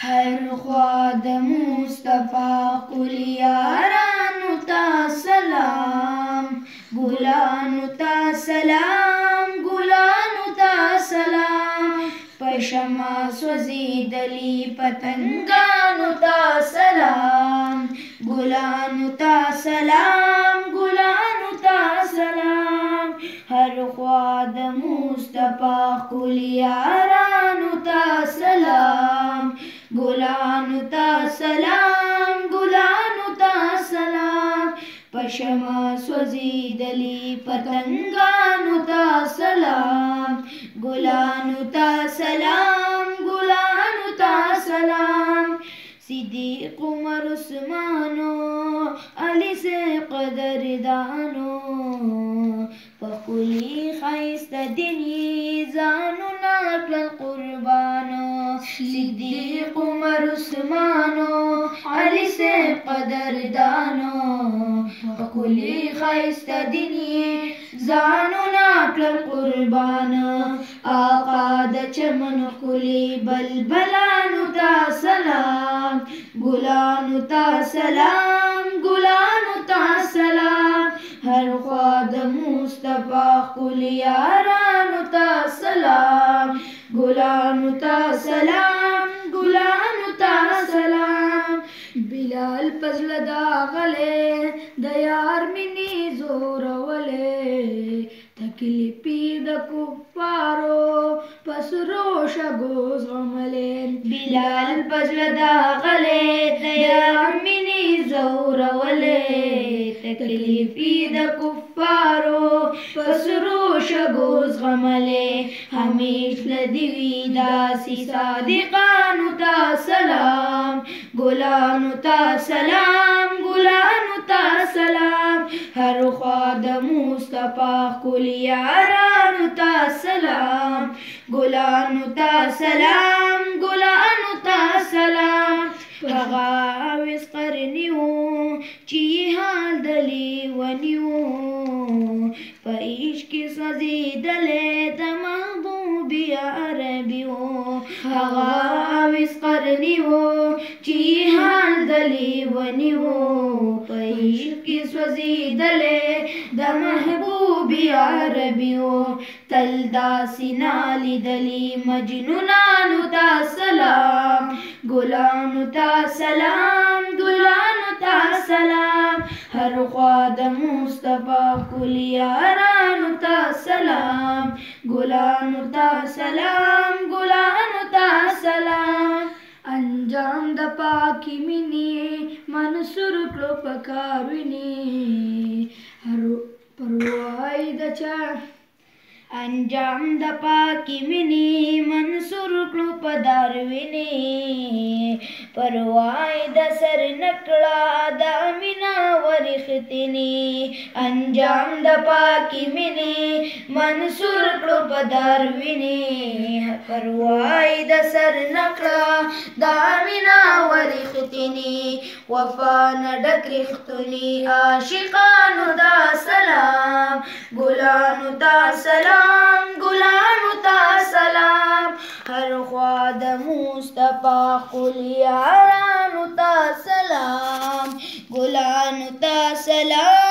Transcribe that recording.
هر خوا د مصطفی کل یارانو تا سلام ګلانو تا سلام ګلانو تا سلام پشما سوځېدلي پتنګانو تا سلام ګلانو تا سلام ګلانو تا سلام هر خوا د مصطفی کل یارانو تا سلام ګلانو تا سلام ګلانو تا سلام پشما سوځېدلي پتنګانو تا سلام ګلانو تا سلام ګلانو تا سلام صدیق عمر عثمانو علی سے قدردانو پخلی ښایسته دیني ځانونه کړل قربانو صدیق عمر عثمانو علی سے قدردانو پخلی ښایسته دیني ځانونه کړل قربانو آقا د چمن ښکلي بلبلانو ته سلام ګلانو ته سلام ګلانو ته سلام هر خوا د مصطفی ښکلي یارانو ته سلام ګلانو ته سلام ګلانو ته سلام بلال پزله داغلی د یار مینې زورولې تکلیفې د کفارو پسرو شګو زغملې بلال پزله داغلی د یار مینې زورولې تکلیفې د کفارو پسرو شګو زغملې همیش له دې وي داسې صادقانو ته سلام ګلانو ته سلام ګلانو ته سلام هر خوا د مصطفی ښکلي یارانو ته سلام ګلانو ته سلام ګلانو ته سلام هغه اوس قرني و چې حال د لیوني و په عشق کې سوځېدلی د محبوب عربي و هغه اوس قرني و چې حال د لیوني و په عشق کې سوځېدلی د محبوب عربي و تل داسې نالیدلي مجنونانو ته سلام ګلانو ته سلام ګلانو ته سلام هر خوا د مصطفی ښکلي یارانو ته سلام ګلانو ته سلام ګلانو ته سلام انجام د پاکي مینې منصور کړو په کار وینې هر پروايي د چا انجام د پاکي مینې منصور کړو په دار وینې پروايي د سر نکړه د مینا ورختنې انجام د پاکي مینې منصور کړو په دار وینې پروايي د سر نکړه د مینا ورختنې وفا نه ډک رښتوني عاشقانو ته سلام ګلانو ته سلام ګلانو ته سلام هر خوا د مصطفی ښکلي یارانو ته سلام ګلانو ته سلام